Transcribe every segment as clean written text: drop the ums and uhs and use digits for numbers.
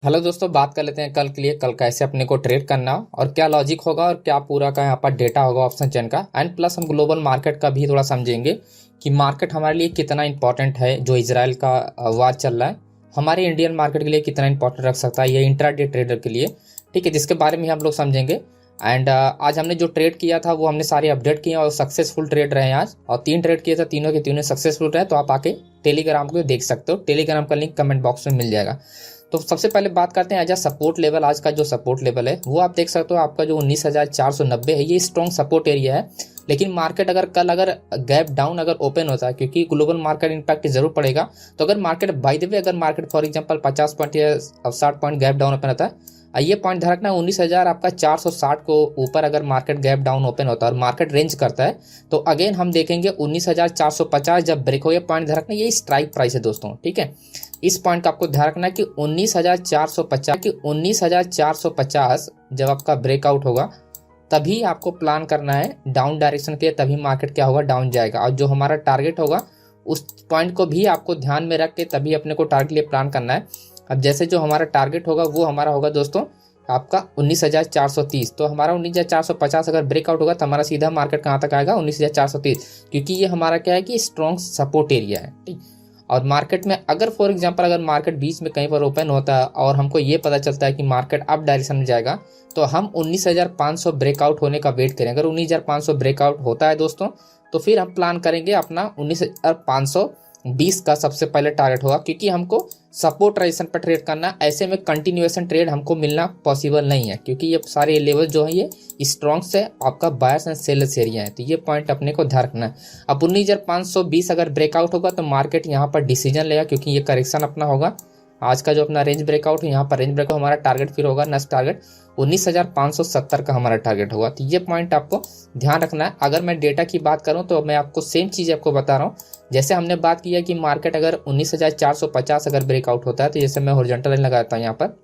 Hello दोस्तों, बात कर लेते हैं कल के लिए। कल कैसे अपने को ट्रेड करना और क्या लॉजिक होगा और क्या पूरा का यहाँ पर डेटा होगा ऑप्शन चेन का। एंड प्लस हम ग्लोबल मार्केट का भी थोड़ा समझेंगे कि मार्केट हमारे लिए कितना इंपॉर्टेंट है। जो इजराइल का वार चल रहा है हमारे इंडियन मार्केट के लिए कितना इंपॉर्टेंट रख सकता है ये इंट्राडे ट्रेडर के लिए। ठीक है, जिसके बारे में हम लोग समझेंगे। एंड आज हमने जो ट्रेड किया था वो हमने सारे अपडेट किए और सक्सेसफुल ट्रेड रहे हैं आज। और 3 ट्रेड किए थे, तीनों के तीनों सक्सेसफुल रहे। तो आप आके टेलीग्राम को देख सकते हो, टेलीग्राम का लिंक कमेंट बॉक्स में मिल जाएगा। तो सबसे पहले बात करते हैं एज सपोर्ट लेवल। आज का जो सपोर्ट लेवल है वो आप देख सकते हो, आपका जो 19,490 है ये स्ट्रॉन्ग सपोर्ट एरिया है। लेकिन मार्केट अगर गैप डाउन अगर ओपन होता है, क्योंकि ग्लोबल मार्केट इंपैक्ट जरूर पड़ेगा। तो अगर मार्केट बाय द वे अगर मार्केट फॉर एग्जांपल 50 पॉइंट या 60 पॉइंट गैप डाउन ओपन होता है, ये पॉइंट ध्यान रखना 19,000 आपका 460 को ऊपर अगर मार्केट गैप डाउन ओपन होता है और मार्केट रेंज करता है तो अगेन हम देखेंगे 19,450 जब ब्रेक हो। ये पॉइंट ध्यान रखना, ये स्ट्राइक प्राइस है दोस्तों। ठीक है, इस पॉइंट का आपको ध्यान रखना है कि 19,450 जब आपका ब्रेकआउट होगा तभी आपको प्लान करना है डाउन डायरेक्शन के लिए। तभी मार्केट क्या होगा, डाउन जाएगा। और जो हमारा टारगेट होगा उस पॉइंट को भी आपको ध्यान में रख के तभी अपने को टारगेट लिए प्लान करना है। अब जैसे जो हमारा टारगेट होगा वो हमारा होगा दोस्तों आपका 19,430। तो हमारा 19,450 अगर ब्रेकआउट होगा तो हमारा सीधा मार्केट कहाँ तक आएगा, 19,430। क्योंकि ये हमारा क्या है कि स्ट्रॉन्ग सपोर्ट एरिया है। ठीक, और मार्केट में अगर फॉर एग्जांपल अगर मार्केट बीच में कहीं पर ओपन होता है और हमको ये पता चलता है कि मार्केट अप डायरेक्शन में जाएगा तो हम 19,500 ब्रेकआउट होने का वेट करें। अगर 19,500 ब्रेकआउट होता है दोस्तों तो फिर हम प्लान करेंगे अपना 19,520 का सबसे पहले टारगेट होगा। क्योंकि हमको सपोर्ट रेजिस्टेंस पर ट्रेड करना, ऐसे में कंटिन्यूएशन ट्रेड हमको मिलना पॉसिबल नहीं है। क्योंकि ये सारे लेवल जो है ये स्ट्रॉन्ग से आपका बायर्स एंड सेलर्स एरिया है। तो ये पॉइंट अपने को ध्यान रखना है। अब 19,520 अगर ब्रेकआउट होगा तो मार्केट यहाँ पर डिसीजन लेगा, क्योंकि ये करेक्शन अपना होगा। आज का जो अपना रेंज ब्रेकआउट है यहाँ पर रेंज ब्रेकआउट हमारा टारगेट फिर होगा नेक्स्ट टारगेट 19,570 का हमारा टारगेट होगा। तो ये पॉइंट आपको ध्यान रखना है। अगर मैं डेटा की बात करूं तो मैं आपको सेम चीज़ आपको बता रहा हूं। जैसे हमने बात किया कि मार्केट अगर 19,450 अगर ब्रेकआउट होता है तो जैसे मैं हॉरिजॉन्टल लाइन लगाता हूं यहाँ पर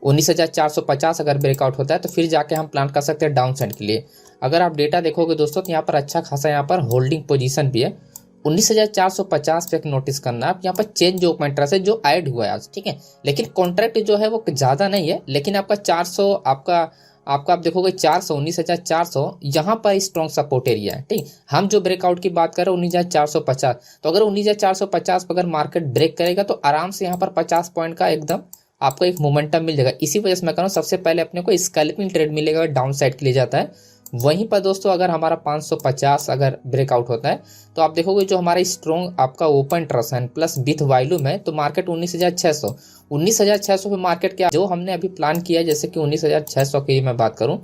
19,450 अगर ब्रेकआउट होता है तो फिर जाके हम प्लान कर सकते हैं डाउन साइड के लिए। अगर आप डेटा देखोगे दोस्तों तो यहाँ पर अच्छा खासा यहाँ पर होल्डिंग पोजीशन भी है। 19,450 पे एक नोटिस करना आप, यहाँ पर चेंज जो ओपन इंटरेस्ट है जो ऐड हुआ है आज। ठीक है, लेकिन कॉन्ट्रैक्ट जो है वो ज़्यादा नहीं है। लेकिन आपका 400 आपका आप देखोगे 400 19,400 यहाँ पर स्ट्रॉन्ग सपोर्ट एरिया है। ठीक, हम जो ब्रेकआउट की बात कर रहे हैं 19,450। तो अगर 19,450 पर अगर मार्केट ब्रेक करेगा तो आराम से यहाँ पर 50 पॉइंट का एकदम आपको एक मोमेंटम मिल जाएगा। इसी वजह से मैं कह रहा हूँ सबसे पहले अपने को स्कैल्पिंग ट्रेड मिलेगा, डाउन साइड के लिए जाता है। वहीं पर दोस्तों अगर हमारा 550 अगर ब्रेकआउट होता है तो आप देखोगे जो हमारा स्ट्रॉन्ग आपका ओपन ट्रस्ट है प्लस विथ वॉल्यूम है तो मार्केट 19,600 पे मार्केट क्या जो हमने अभी प्लान किया है, जैसे कि 19,600 की मैं बात करूं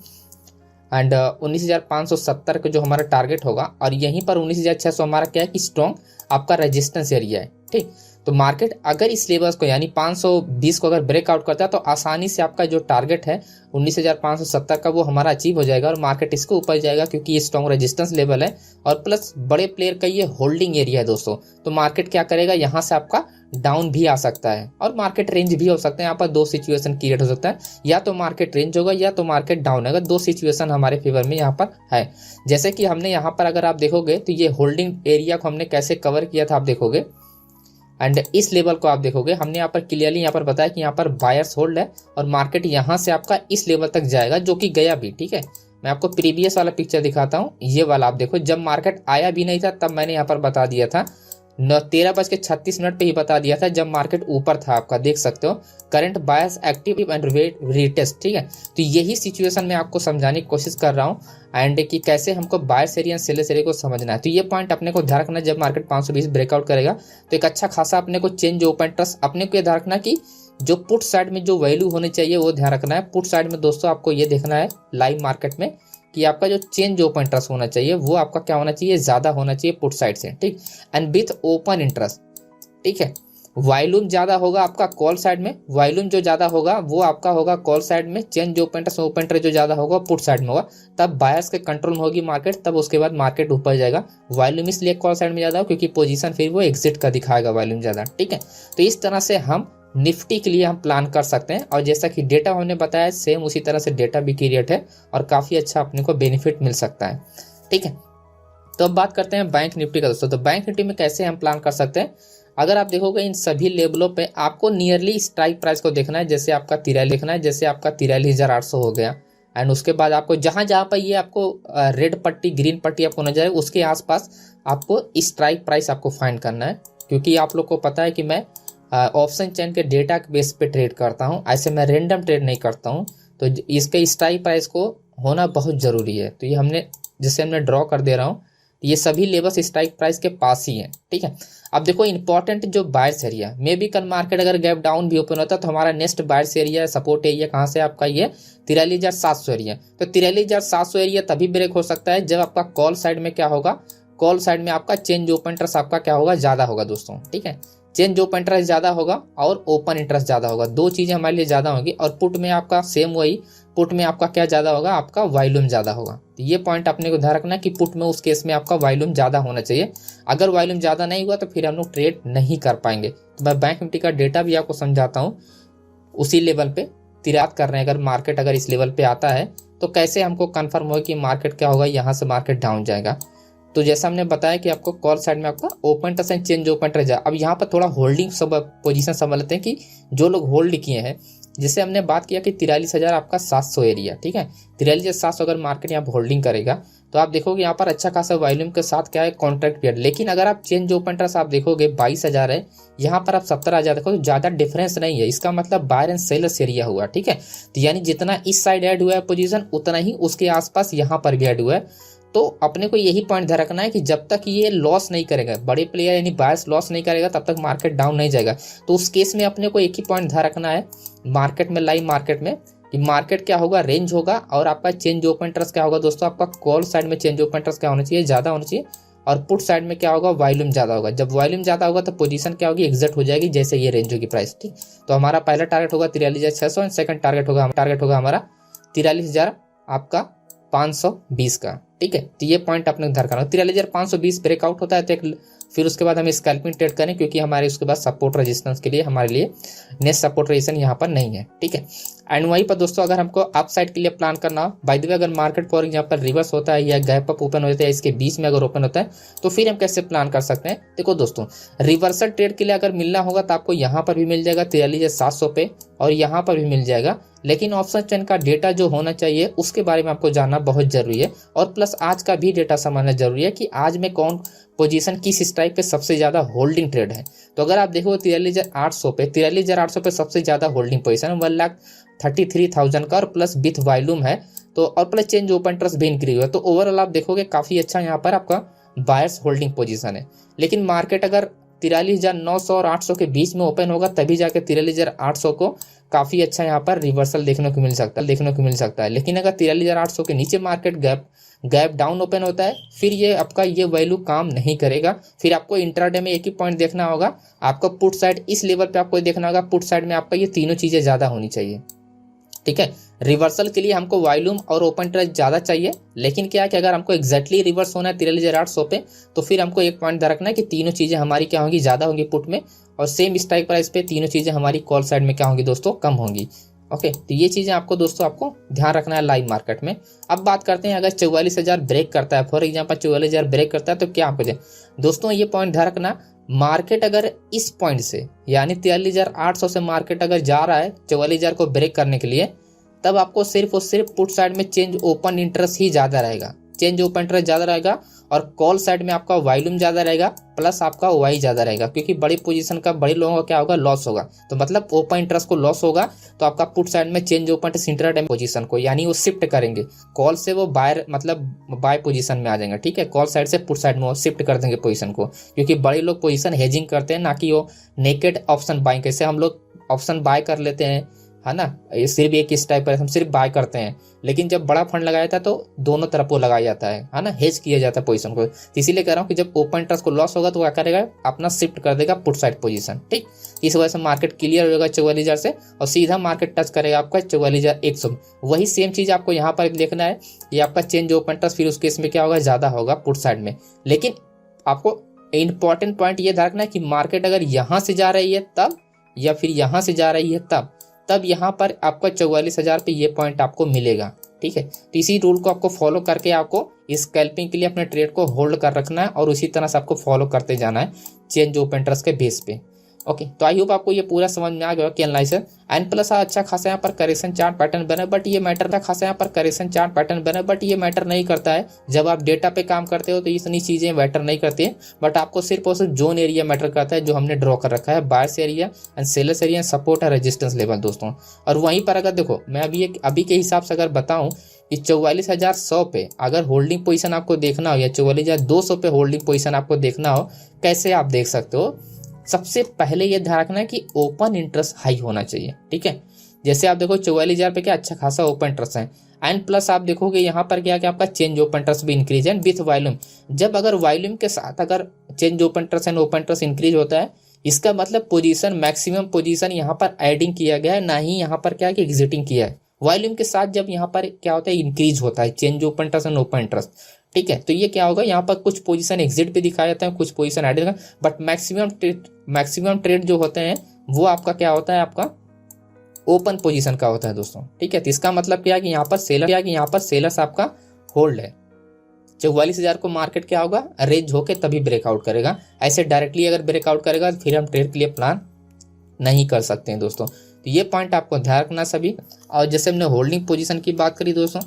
एंड 19,570 का जो हमारा टारगेट होगा। और यहीं पर 19,600 हमारा क्या है कि स्ट्रॉन्ग आपका रेजिस्टेंस एरिया है। ठीक, तो मार्केट अगर इस लेवल्स को यानी 520 को अगर ब्रेकआउट करता है तो आसानी से आपका जो टारगेट है 19,570 का वो हमारा अचीव हो जाएगा और मार्केट इसके ऊपर जाएगा। क्योंकि ये स्ट्रॉन्ग रेजिस्टेंस लेवल है और प्लस बड़े प्लेयर का ये होल्डिंग एरिया है दोस्तों। तो मार्केट क्या करेगा, यहाँ से आपका डाउन भी आ सकता है और मार्केट रेंज भी हो सकता है। यहाँ पर दो सिचुएशन क्रिएट हो सकता है, या तो मार्केट रेंज होगा या तो मार्केट डाउन होगा। दो सिचुएशन हमारे फेवर में यहाँ पर है। जैसे कि हमने यहाँ पर अगर आप देखोगे तो ये होल्डिंग एरिया को हमने कैसे कवर किया था आप देखोगे। एंड इस लेवल को आप देखोगे हमने यहाँ पर क्लियरली यहाँ पर बताया कि यहाँ पर बायर्स होल्ड है और मार्केट यहाँ से आपका इस लेवल तक जाएगा जो कि गया भी। ठीक है, मैं आपको प्रीवियस वाला पिक्चर दिखाता हूँ। ये वाला आप देखो, जब मार्केट आया भी नहीं था तब मैंने यहाँ पर बता दिया था 13:36 पे ही बता दिया था जब मार्केट ऊपर था। आपका देख सकते हो current buyers active and retest. ठीक है, तो यही सिचुएशन में आपको समझाने की कोशिश कर रहा हूँ एंड कि कैसे हमको बायर्स एरिया सेलर्स एरिया को समझना है। तो ये पॉइंट अपने को ध्यान रखना, जब मार्केट 520 ब्रेकआउट करेगा तो एक अच्छा खासा अपने को चेंज ओपन ट्रस्ट अपने को ध्यान रखना कि जो पुट साइड में जो वैल्यू होनी चाहिए वो ध्यान रखना है। पुट साइड में दोस्तों आपको ये देखना है लाइव मार्केट में कि आपका जो चेंज ओपन इंटरेस्ट होना चाहिए वो आपका क्या होना चाहिए, ज्यादा होना चाहिए पुट साइड से। ठीक, एंड विथ ओपन इंटरेस्ट। ठीक है, वॉल्यूम ज्यादा होगा आपका कॉल साइड में, वॉल्यूम जो ज्यादा होगा वो आपका होगा कॉल साइड में। चेंज ओपन इंटरेस्ट जो ज्यादा होगा पुट साइड में होगा, तब बायर्स के कंट्रोल में होगी मार्केट, तब उसके बाद मार्केट ऊपर जाएगा। वॉल्यूम इसलिए कॉल साइड में ज्यादा हो क्योंकि पोजीशन फिर वो एग्जिट का दिखाएगा वॉल्यूम ज्यादा। ठीक है, तो इस तरह से हम निफ्टी के लिए हम प्लान कर सकते हैं। और जैसा कि डेटा हमने बताया सेम उसी तरह से डेटा भी क्रिएट है और काफी अच्छा अपने को बेनिफिट मिल सकता है। ठीक है, तो अब बात करते हैं बैंक निफ्टी का दोस्तों। तो बैंक निफ्टी में कैसे हम प्लान कर सकते हैं। अगर आप देखोगे इन सभी लेवलों पे आपको नियरली स्ट्राइक प्राइस को देखना है, जैसे आपका 43,800 हो गया। एंड उसके बाद आपको जहां जहां पर ये आपको रेड पट्टी ग्रीन पट्टी आपको नजर आए उसके आसपास आपको स्ट्राइक प्राइस आपको फाइंड करना है। क्योंकि आप लोग को पता है कि मैं ऑप्शन चेन के डेटा के बेस पे ट्रेड करता हूं, ऐसे मैं रेंडम ट्रेड नहीं करता हूं। तो इसके स्ट्राइक प्राइस को होना बहुत ज़रूरी है। तो ये हमने ड्रॉ कर दे रहा हूँ, ये सभी लेवल्स स्ट्राइक प्राइस के पास ही है। ठीक है, अब देखो इंपॉर्टेंट जो बायर्स एरिया मे भी कल मार्केट अगर गैप डाउन भी ओपन होता है तो हमारा next buyers area support area कहाँ से आपका ये 43,700 एरिया। तो 43,700 एरिया तभी ब्रेक हो सकता है जब आपका कॉल साइड में क्या होगा, कॉल साइड में आपका चेंज ओपन इंटरेस्ट आपका क्या होगा, ज़्यादा होगा दोस्तों। ठीक है, चेंज ओपन इंटरेस्ट ज़्यादा होगा और ओपन इंटरेस्ट ज़्यादा होगा, दो चीज़ें हमारे लिए ज़्यादा होगी। और पुट में आपका सेम वही, पुट में आपका क्या ज़्यादा होगा, आपका वॉल्यूम ज़्यादा होगा। तो ये पॉइंट अपने को ध्यान रखना कि पुट में उस केस में आपका वॉल्यूम ज़्यादा होना चाहिए। अगर वॉल्यूम ज़्यादा नहीं हुआ तो फिर हम लोग ट्रेड नहीं कर पाएंगे। तो मैं बैंक निफ्टी का डेटा भी आपको समझाता हूँ, उसी लेवल पे तिरात कर रहे हैं। अगर मार्केट अगर इस लेवल पे आता है तो कैसे हमको कंफर्म हो कि मार्केट क्या होगा, यहाँ से मार्केट डाउन जाएगा। तो जैसा हमने बताया कि आपको कॉल साइड में आपका open interest and change open interest. अब यहाँ पर थोड़ा होल्डिंग सब पोजीशन समझ लेते हैं कि जो लोग होल्ड किए हैं, जैसे हमने बात किया कि 43,000 आपका 700 एरिया। ठीक है, 43,700 अगर मार्केट यहाँ होल्डिंग करेगा तो आप देखोगे यहाँ पर अच्छा खासा वॉल्यूम के साथ क्या है, कॉन्ट्रैक्ट पीरियड। लेकिन अगर आप चेंज ओपन इंटरेस्ट आप देखोगे 22,000 है, यहाँ पर आप 17,000 देखो, तो ज़्यादा डिफरेंस नहीं है। इसका मतलब बायर एंड सेलर्स एरिया हुआ। ठीक है, तो यानी जितना इस साइड ऐड हुआ है पोजीशन उतना ही उसके आसपास यहाँ पर भी ऐड हुआ है। तो अपने को यही पॉइंट ध्यान रखना है कि जब तक ये लॉस नहीं करेगा, बड़े प्लेयर यानी बायर्स लॉस नहीं करेगा, तब तक मार्केट डाउन नहीं जाएगा। तो उस केस में अपने को एक ही पॉइंट ध्यान रखना है मार्केट में, लाइव मार्केट में, कि मार्केट क्या होगा, रेंज होगा। और आपका चेंज ओपन इंटरेस्ट क्या होगा दोस्तों, आपका कॉल साइड में चेंज ओपन इंटरेस्ट क्या होना चाहिए, ज़्यादा होना चाहिए। और पुट साइड में क्या होगा, वॉल्यूम ज़्यादा होगा। जब वॉल्यूम ज़्यादा होगा तो पोजीशन क्या होगी, एग्जिट हो जाएगी, जैसे ये रेंज होगी प्राइस। ठीक, तो हमारा पहला टारगेट होगा 43,600 एंड सेकंड टारगेट होगा हमारा 43,000 आपका 520 का। ठीक है, तो ये पॉइंट अपने ध्यान रखना। 43,520 ब्रेकआउट होता है तो फिर उसके बाद हम स्कैल्पिंग ट्रेड करें, क्योंकि हमारे उसके बाद सपोर्ट रेजिस्टेंस के लिए हमारे लिए नेक्स्ट सपोर्ट रेजिस्टेंस यहाँ पर नहीं है। ठीक है, एंड वहीं पर दोस्तों अगर हमको अप साइड के लिए प्लान करना हो, बाय द वे अगर मार्केट फॉर एग्जांपल रिवर्स होता है या गैप अप ओपन होता है, इसके बीच में अगर ओपन होता है तो फिर हम कैसे प्लान कर सकते हैं। देखो दोस्तों, रिवर्सल ट्रेड के लिए अगर मिलना होगा तो आपको यहाँ पर भी मिल जाएगा 43,700 पे, और यहाँ पर भी मिल जाएगा। लेकिन ऑप्शन चेन का डेटा जो होना चाहिए उसके बारे में आपको जानना बहुत जरूरी है, और प्लस आज का भी डेटा समझना जरूरी है कि आज में कौन पोजीशन किस स्ट्राइक पे सबसे ज्यादा होल्डिंग ट्रेड है। तो अगर आप देखो 43,800 पे सबसे ज्यादा होल्डिंग पोजीशन 1,33,000 का, और प्लस विथ वॉल्यूम है तो, और प्लस चेंज ओपन इंटरेस्ट भी इंक्रीज हुआ। तो ओवरऑल आप देखोगे काफी अच्छा यहाँ पर आपका बायर्स होल्डिंग पोजीशन है। लेकिन मार्केट अगर 43,900 और 800 के बीच में ओपन होगा तभी जाके 43,800 को काफी अच्छा यहाँ पर रिवर्सल देखने को मिल सकता है। लेकिन अगर 43,800 के नीचे मार्केट गैप डाउन ओपन होता है, फिर ये आपका ये वैल्यू काम नहीं करेगा। फिर आपको इंट्राडे में एक ही पॉइंट देखना होगा, आपका पुट साइड इस लेवल पे आपको देखना होगा, पुट साइड में आपका ये तीनों चीजें ज्यादा होनी चाहिए। ठीक है, रिवर्सल के लिए हमको वॉल्यूम और ओपन इंटरेस्ट ज्यादा चाहिए। लेकिन क्या है कि अगर हमको एग्जैक्टली रिवर्स होना है 43,800 पे, तो फिर हमको एक पॉइंट ध्यान रखना है कि तीनों चीजें हमारी क्या होंगी, ज्यादा होंगी पुट में, और सेम स्ट्राइक प्राइस पे तीनों चीजें हमारी कॉल साइड में क्या होंगी दोस्तों, कम होंगी। ओके, तो ये चीजें आपको ध्यान रखना है लाइव मार्केट में। अब बात करते हैं अगर 44,000 ब्रेक करता है, फॉर एग्जाम्पल 44,000 ब्रेक करता है तो क्या आपको दोस्तों ये पॉइंट ध्यान रखना, मार्केट अगर इस पॉइंट से यानी 43,800 से मार्केट अगर जा रहा है 44,000 को ब्रेक करने के लिए, तब आपको सिर्फ और सिर्फ पुट साइड में चेंज ओपन इंटरेस्ट ही ज्यादा रहेगा, चेंज ओपन इंटरेस्ट ज्यादा रहेगा, और कॉल साइड में आपका वॉल्यूम ज्यादा रहेगा, प्लस आपका वाई ज्यादा रहेगा। क्योंकि बड़ी पोजीशन का बड़े लोगों का क्या होगा, लॉस होगा। तो मतलब ओपन इंटरेस्ट को लॉस होगा तो आपका पुट साइड में चेंज ओपन इंटरेस्ट पोजीशन को यानी वो शिफ्ट करेंगे, कॉल से वो बायर मतलब बाय पोजीशन में आ जाएंगे। ठीक है, कॉल साइड से पुट साइड में वो शिफ्ट कर देंगे पोजीशन को, क्योंकि बड़े लोग पोजीशन हेजिंग करते हैं, ना कि वो नेकेड ऑप्शन बाइंग। कैसे हम लोग ऑप्शन बाय कर लेते हैं, है ना, ये सिर्फ एक इस टाइप पर हम सिर्फ बाय करते हैं। लेकिन जब बड़ा फंड लगाया था तो दोनों तरफ वो लगाया जाता है ना, हेज किया जाता है पोजीशन को। इसीलिए कह रहा हूँ कि जब ओपन इंटरेस्ट को लॉस होगा तो क्या करेगा, अपना शिफ्ट कर देगा पुट साइड पोजीशन। ठीक, इस वजह से मार्केट क्लियर हो जाएगा 44,000 से, और सीधा मार्केट टच करेगा आपका 44,100। वही सेम चीज आपको यहाँ पर देखना है, ये आपका चेंज ओपन इंटरेस्ट फिर उस केस में क्या होगा, ज्यादा होगा पुट साइड में। लेकिन आपको इंपॉर्टेंट पॉइंट ये ध्यान रखना है कि मार्केट अगर यहाँ से जा रही है तब, या फिर यहाँ से जा रही है तब यहाँ पर आपका 44,000 पे ये पॉइंट आपको मिलेगा। ठीक है। तो इसी रूल को आपको फॉलो करके आपको स्कैल्पिंग के लिए अपने ट्रेड को होल्ड कर रखना है और उसी तरह से आपको फॉलो करते जाना है चेंज ओपन इंटरेस्ट के बेस पे। ओके, तो आई होप आपको ये पूरा समझ में आ गया कि एनालिसिस एंड प्लस अच्छा खासा यहाँ पर करेक्शन चार्ट पैटर्न बना, बट ये मैटर था खासा यहाँ पर करेक्शन चार्ट पैटर्न बना, बट ये मैटर नहीं करता है। जब आप डेटा पे काम करते हो तो इतनी चीजें मैटर नहीं करती है, बट आपको सिर्फ और सिर्फ जोन एरिया मैटर करता है जो हमने ड्रॉ कर रखा है, buyers area and sellers area, support है, रेजिस्टेंस लेवल दोस्तों। और वहीं पर अगर देखो मैं अभी के हिसाब से अगर बताऊं कि 44,100 पे अगर होल्डिंग पोजीशन आपको देखना हो या 44,200 पे होल्डिंग पोजीशन आपको देखना हो, कैसे आप देख सकते हो। सबसे पहले ये ध्यान रखना है कि ओपन इंटरेस्ट हाई होना चाहिए, ठीक है। जैसे आप देखो 44,000 पे क्या अच्छा खासा ओपन इंटरेस्ट है, एंड प्लस आप देखोगे यहाँ पर क्या कि आपका चेंज ओपन इंटरेस्ट भी इंक्रीज है विथ वॉल्यूम। जब अगर वॉल्यूम के साथ अगर change open interest and open interest increase होता है, इसका मतलब पोजीशन मैक्सिमम पोजीशन यहाँ पर एडिंग किया गया है, ना ही यहाँ पर क्या कि एग्जिटिंग किया है। वॉल्यूम के साथ जब यहाँ पर क्या होता है इंक्रीज होता है change open interest and open interest, ठीक है। तो ये क्या होगा, यहाँ पर कुछ पोजीशन एग्जिट भी दिखाया जाता है, कुछ position add, but maximum trade जो होते हैं वो आपका क्या होता है, आपका ओपन पोजीशन का होता है दोस्तों, ठीक है। तो इसका मतलब क्या है कि यहाँ पर सेलर्स आपका होल्ड है। 44,000 को मार्केट क्या होगा, रेंज होके तभी ब्रेकआउट करेगा। ऐसे डायरेक्टली अगर ब्रेकआउट करेगा तो फिर हम ट्रेड के लिए प्लान नहीं कर सकते हैं दोस्तों। तो ये पॉइंट आपको ध्यान रखना सभी। और जैसे हमने होल्डिंग पोजीशन की बात करी दोस्तों,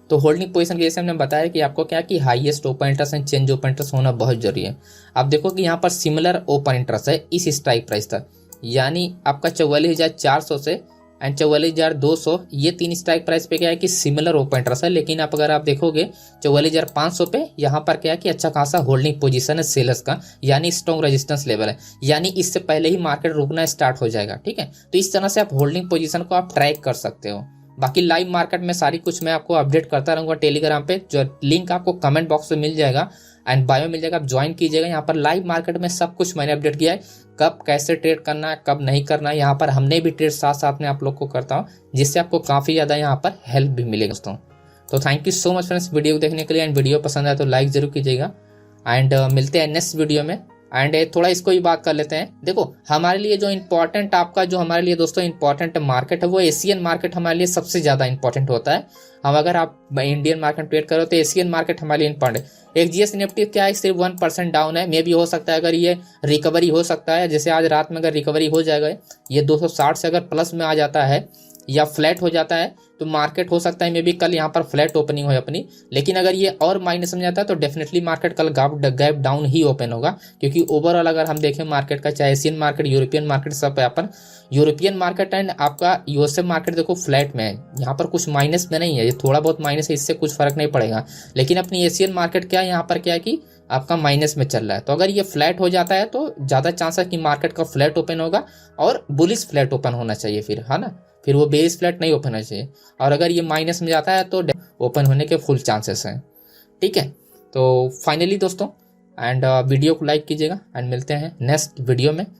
तो होल्डिंग पोजीशन के जैसे हमने बताया कि आपको क्या कि highest open interest and change open interest होना बहुत जरूरी है। आप देखो कि यहाँ पर सिमिलर ओपन इंटरेस्ट है इस स्ट्राइक प्राइस तक, यानी आपका 44,400 से एंड 44,200 ये तीन स्ट्राइक प्राइस पे क्या है कि सिमिलर ओपन इंटरेस्ट है। लेकिन आप अगर आप देखोगे 44,500 पे यहाँ पर क्या है कि अच्छा खासा होल्डिंग पोजीशन है सेलर्स का, यानी स्ट्रॉन्ग रेजिस्टेंस लेवल है, यानी इससे पहले ही मार्केट रुकना स्टार्ट हो जाएगा, ठीक है। तो इस तरह से आप होल्डिंग पोजीशन को आप ट्रैक कर सकते हो। बाकी लाइव मार्केट में सारी कुछ मैं आपको अपडेट करता रहूंगा टेलीग्राम पे, जो लिंक आपको कमेंट बॉक्स में मिल जाएगा एंड बायो मिल जाएगा, आप ज्वाइन कीजिएगा। यहाँ पर लाइव मार्केट में सब कुछ मैंने अपडेट किया है, कब कैसे ट्रेड करना है, कब नहीं करना है। यहाँ पर हमने भी ट्रेड साथ साथ में आप लोग को करता हूँ, जिससे आपको काफी ज्यादा यहाँ पर हेल्प भी मिलेगा दोस्तों। तो thank you so much friends video को देखने के लिए, एंड वीडियो पसंद आए तो लाइक जरूर कीजिएगा। एंड मिलते हैं नेक्स्ट वीडियो में। एंड थोड़ा इसको ही बात कर लेते हैं। देखो हमारे लिए जो इम्पोर्टेंट आपका जो हमारे लिए दोस्तों इम्पोर्टेंट मार्केट है वो एशियन मार्केट हमारे लिए सबसे ज्यादा इंपॉर्टेंट होता है। हम अगर आप इंडियन मार्केट ट्रेड करो तो एशियन मार्केट हमारे लिए इंपॉर्टेंट है। XGS निफ्टी क्या है, सिर्फ 1% डाउन है, मे भी हो सकता है अगर ये रिकवरी हो सकता है, जैसे आज रात में अगर रिकवरी हो जाएगा, ये 260 से अगर प्लस में आ जाता है या फ्लैट हो जाता है तो मार्केट हो सकता है मे बी कल यहाँ पर फ्लैट ओपनिंग हो अपनी। लेकिन अगर ये और माइनस में जाता है तो डेफिनेटली मार्केट कल गैप डाउन ही ओपन होगा, क्योंकि ओवरऑल अगर हम देखें मार्केट का, चाहे एशियन मार्केट, यूरोपियन मार्केट, सब यहाँ पर यूरोपियन मार्केट एंड आपका यूएसए मार्केट देखो फ्लैट में है, यहाँ पर कुछ माइनस में नहीं है, ये थोड़ा बहुत माइनस है, इससे कुछ फर्क नहीं पड़ेगा। लेकिन अपनी एशियन मार्केट क्या है, यहाँ पर क्या है कि आपका माइनस में चल रहा है। तो अगर ये फ्लैट हो जाता है तो ज्यादा चांस है कि मार्केट का फ्लैट ओपन होगा, और बुलिश फ्लैट ओपन होना चाहिए फिर, है ना, फिर वो बेस फ्लैट नहीं ओपन होना चाहिए। और अगर ये माइनस में जाता है तो ओपन होने के फुल चांसेस हैं, ठीक है। तो फाइनली दोस्तों एंड वीडियो को लाइक कीजिएगा एंड मिलते हैं नेक्स्ट वीडियो में।